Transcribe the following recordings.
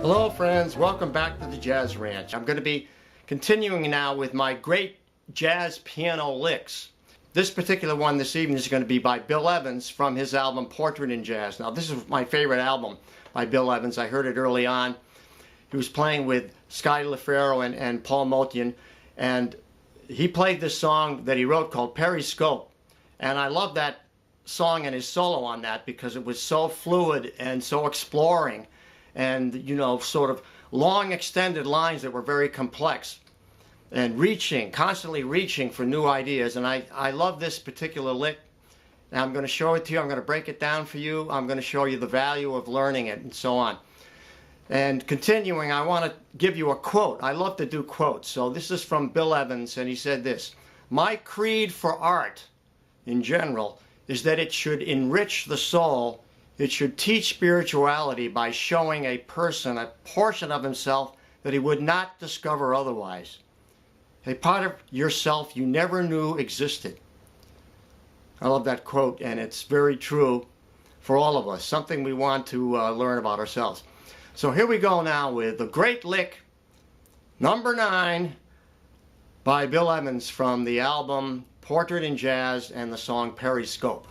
Hello friends, welcome back to the Jazz Ranch. I'm going to be continuing now with my great jazz piano licks. This particular one this evening is going to be by Bill Evans from his album Portrait in Jazz. Now this is my favorite album by Bill Evans. I heard it early on. He was playing with Scotty LaFaro and Paul Motian, and he played this song that he wrote called Periscope. And I love that song and his solo on that because it was so fluid and so exploring. And, you know, sort of long extended lines that were very complex and constantly reaching for new ideas. And I love this particular lick. Now I'm going to show it to you. I'm going to break it down for you. I'm going to show you the value of learning it and so on. And continuing, I want to give you a quote. I love to do quotes. So this is from Bill Evans, and he said this: "My creed for art in general is that it should enrich the soul. It should teach spirituality by showing a person a portion of himself that he would not discover otherwise. A part of yourself you never knew existed." I love that quote, and it's very true for all of us, something we want to learn about ourselves. So here we go now with the great lick, number 9, by Bill Evans from the album Portrait in Jazz and the song Periscope.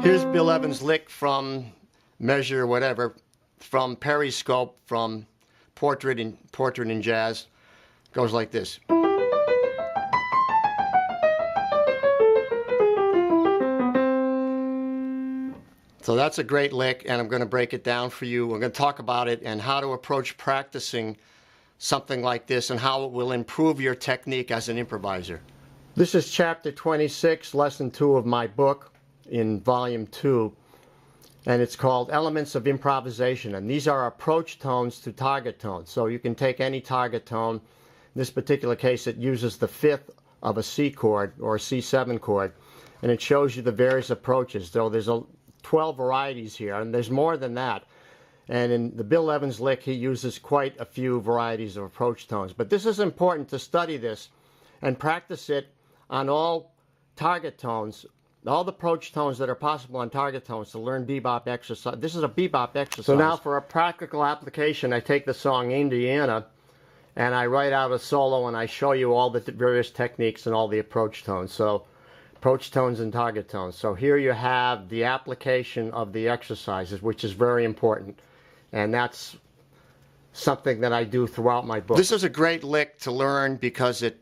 Here's Bill Evans' lick from measure whatever, from Periscope, from Portrait in Jazz. Goes like this. So that's a great lick, and I'm going to break it down for you. We're going to talk about it and how to approach practicing something like this and how it will improve your technique as an improviser. This is chapter 26, lesson 2 of my book in volume 2, and it's called Elements of Improvisation, and these are approach tones to target tones. So you can take any target tone. In this particular case it uses the 5th of a C chord or a C7 chord, and it shows you the various approaches. So there's 12 varieties here, and there's more than that. And in the Bill Evans lick he uses quite a few varieties of approach tones. But this is important to study this and practice it on all target tones, all the approach tones that are possible on target tones, to learn bebop exercise. This is a bebop exercise. So now for a practical application, I take the song Indiana and I write out a solo and I show you all the various techniques and all the approach tones. So approach tones and target tones. So here you have the application of the exercises, which is very important. And that's something that I do throughout my book. This is a great lick to learn because it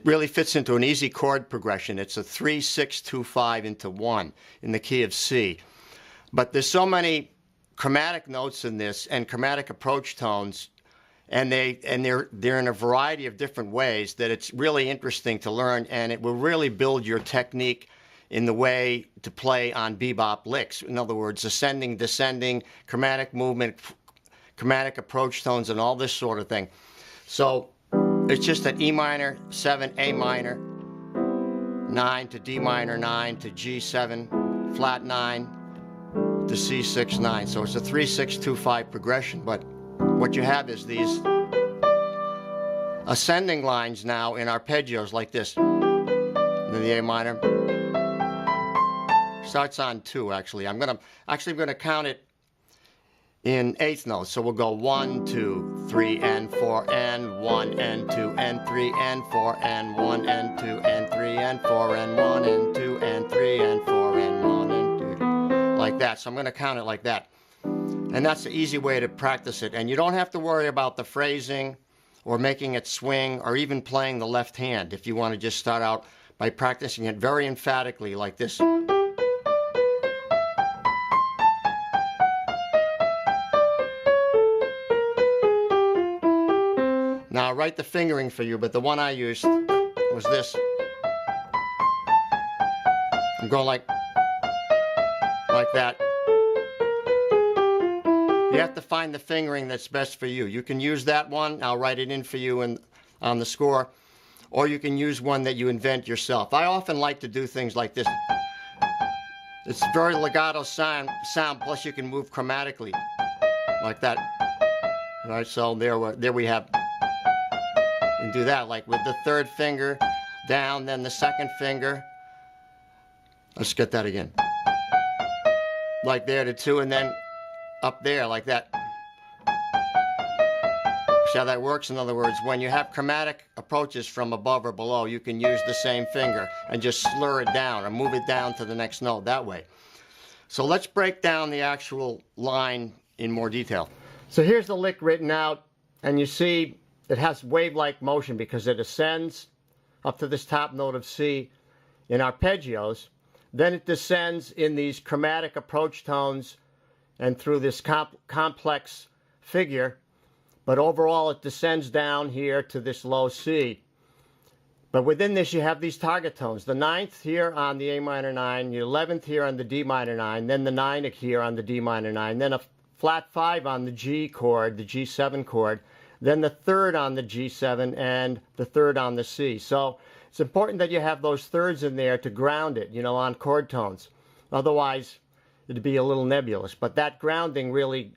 really fits into an easy chord progression. It's a 3-6-2-5 into 1 in the key of C. But there's so many chromatic notes in this and chromatic approach tones, and they're in a variety of different ways that it's really interesting to learn, and it will really build your technique in the way to play on bebop licks. In other words, ascending, descending, chromatic movement, chromatic approach tones, and all this sort of thing. So it's just an E minor, 7, A minor, 9 to D minor, 9 to G7, flat 9 to C6, 9. So it's a 3-6-2-5 progression. But what you have is these ascending lines now in arpeggios like this. And then the A minor starts on 2 actually. I'm gonna count it in 8th notes. So we'll go 1, 2, 3, and 4, and 1, and 2, and 3, and 4, and 1, and 2, and 3, and 4, and 1, and 2, and 3, and 4, and 1, and 2, like that. So I'm going to count it like that. And that's the easy way to practice it. And you don't have to worry about the phrasing or making it swing or even playing the left hand if you want to just start out by practicing it very emphatically like this. Now I write the fingering for you, but the one I used was this. I'm going like that. You have to find the fingering that's best for you. You can use that one. I'll write it in for you on the score. Or you can use one that you invent yourself. I often like to do things like this. It's very legato sound, plus you can move chromatically like that. All right, so there we have, you can do that like with the third finger down, then the second finger. Let's get that again. Like there, the two, and then up there like that. See how that works? In other words, when you have chromatic approaches from above or below, you can use the same finger and just slur it down or move it down to the next note that way. So let's break down the actual line in more detail. So here's the lick written out, and you see it has wave-like motion because it ascends up to this top note of C in arpeggios. Then it descends in these chromatic approach tones and through this complex figure. But overall, it descends down here to this low C. But within this, you have these target tones. The 9th here on the A minor 9, the 11th here on the D minor 9, then the 9 here on the D minor 9, then a flat 5 on the G chord, the G7 chord, then the 3rd on the G7, and the 3rd on the C. So it's important that you have those thirds in there to ground it, you know, on chord tones. Otherwise, it'd be a little nebulous. But that grounding really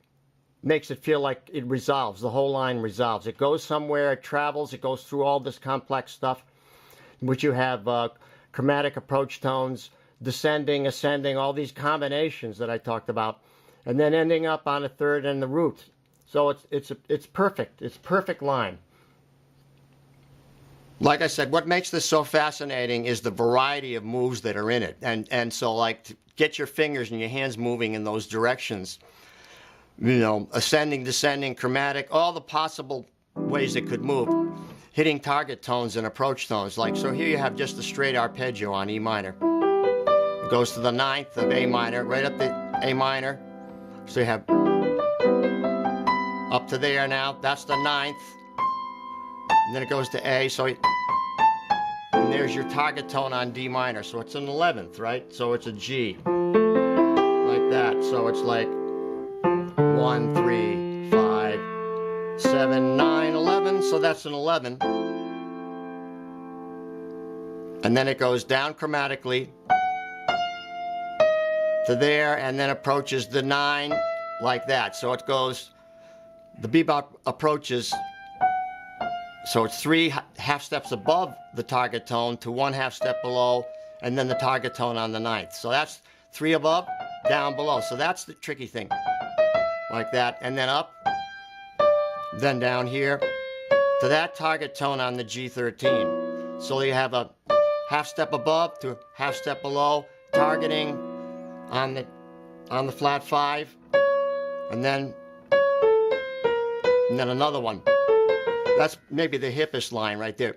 makes it feel like it resolves. The whole line resolves. It goes somewhere, it travels, it goes through all this complex stuff, in which you have chromatic approach tones, descending, ascending, all these combinations that I talked about, and then ending up on a third and the root. So it's perfect. It's perfect line. Like I said, what makes this so fascinating is the variety of moves that are in it. And so like to get your fingers and your hands moving in those directions, you know, ascending, descending, chromatic, all the possible ways it could move, hitting target tones and approach tones. Like, so here you have just a straight arpeggio on E minor. It goes to the 9th of A minor, right up to A minor. So you have up to there now, that's the 9th. And then it goes to A, so and there's your target tone on D minor. So it's an 11th, right? So it's a G, like that. So it's like 1, 3, 5, 7, 9, 11. So that's an 11. And then it goes down chromatically to there, and then approaches the 9 like that. So it goes, the bebop approaches, so it's 3 half steps above the target tone to 1 half step below, and then the target tone on the 9th. So that's 3 above, down below. So that's the tricky thing. Like that, and then up, then down here to that target tone on the G13. So you have a half step above to half step below, targeting on the flat 5, and then another one. That's maybe the hippest line right there.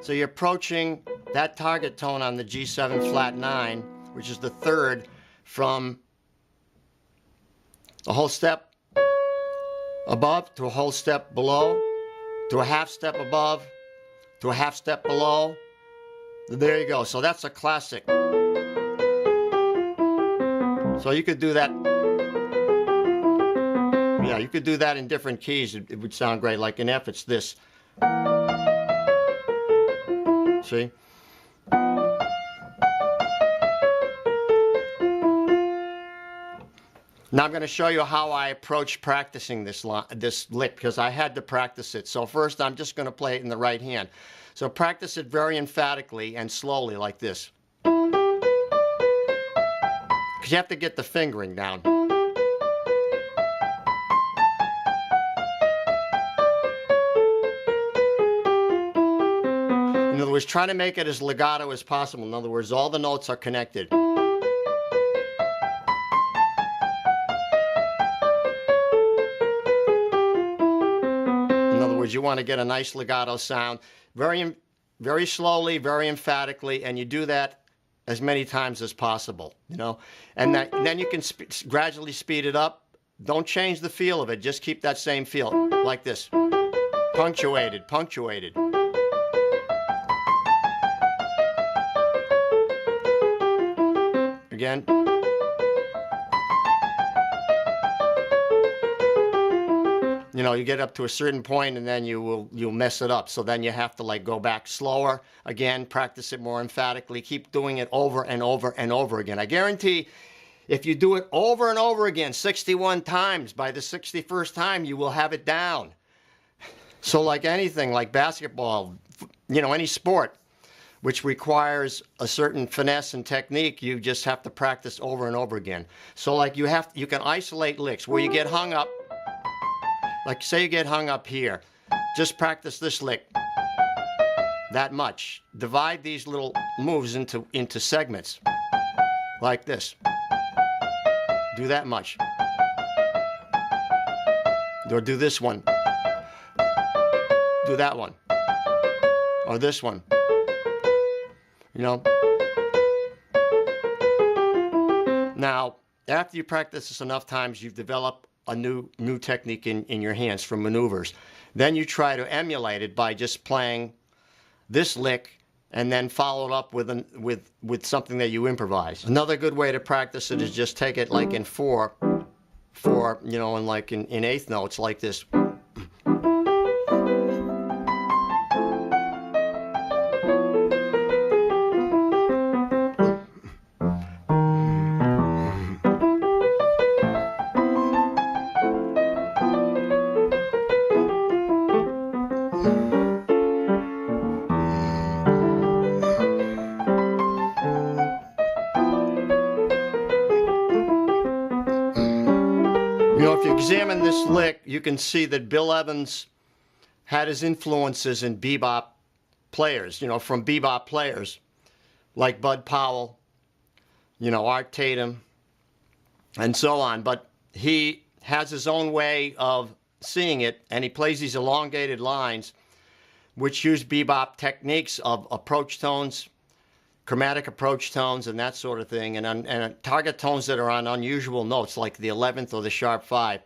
So you're approaching that target tone on the G7 flat 9, which is the 3rd from a whole step above to a whole step below to a half step above to a half step below. There you go. So that's a classic. So you could do that. Yeah, you could do that in different keys. It would sound great. Like in F, it's this. See? Now I'm going to show you how I approach practicing this lick, because I had to practice it. So first I'm just going to play it in the right hand. So practice it very emphatically and slowly like this. Because you have to get the fingering down. In other words, try to make it as legato as possible. In other words, all the notes are connected. You want to get a nice legato sound, very slowly, very emphatically, and you do that as many times as possible, you know. And then you can gradually speed it up. Don't change the feel of it. Just keep that same feel, like this. Punctuated, punctuated. Again. you know, you get up to a certain point and then you'll mess it up. So then you have to like go back slower again, practice it more emphatically, keep doing it over and over and over again. I guarantee if you do it over and over again 61 times, by the 61st time you will have it down. So like anything, like basketball, you know, any sport which requires a certain finesse and technique, you just have to practice over and over again. So like you can isolate licks where you get hung up. Like say you get hung up here, just practice this lick that much. Divide these little moves into segments like this. Do that much. Or do this one. Do that one. Or this one. You know. Now, after you practice this enough times, you've developed a new technique in your hands for maneuvers. Then you try to emulate it by just playing this lick and then follow it up with something that you improvise. Another good way to practice it is just take it like in four, you know, and like in eighth notes like this. You know, if you examine this lick, you can see that Bill Evans had his influences in bebop players, you know, from bebop players like Bud Powell, you know, Art Tatum, and so on. But he has his own way of seeing it, and he plays these elongated lines which use bebop techniques of approach tones, chromatic approach tones, and that sort of thing, and target tones that are on unusual notes like the 11th or the sharp 5.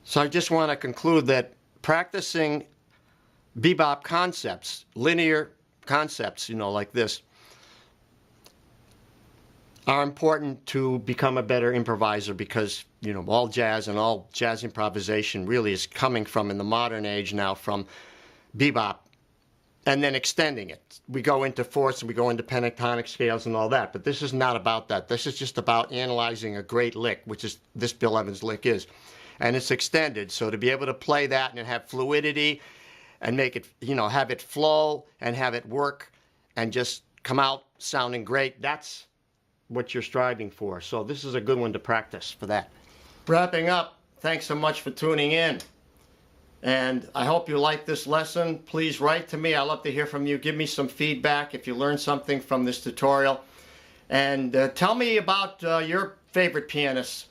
So I just want to conclude that practicing bebop concepts, linear concepts, you know, like this, are important to become a better improviser, because, you know, all jazz and all jazz improvisation really is coming from, in the modern age now, from bebop, and then extending it. We go into fourths and we go into pentatonic scales and all that, but this is not about that. This is just about analyzing a great lick, which is this Bill Evans lick is. And it's extended, so to be able to play that and have fluidity and make it, you know, have it flow and have it work and just come out sounding great, that's what you're striving for. So this is a good one to practice for that. Wrapping up, thanks so much for tuning in. And I hope you like this lesson. Please write to me. I'd love to hear from you. Give me some feedback if you learned something from this tutorial. And tell me about your favorite pianists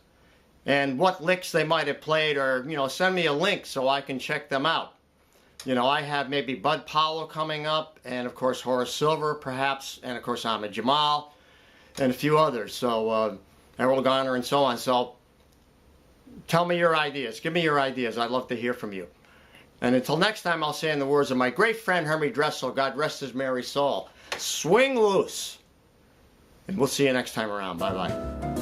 and what licks they might have played, or, you know, send me a link so I can check them out. You know, I have maybe Bud Powell coming up, and of course Horace Silver perhaps, and of course Ahmed Jamal, and a few others. So Errol Garner and so on. So tell me your ideas. Give me your ideas. I'd love to hear from you. And until next time, I'll say in the words of my great friend Hermie Dressel, God rest his merry soul, swing loose. And we'll see you next time around. Bye-bye.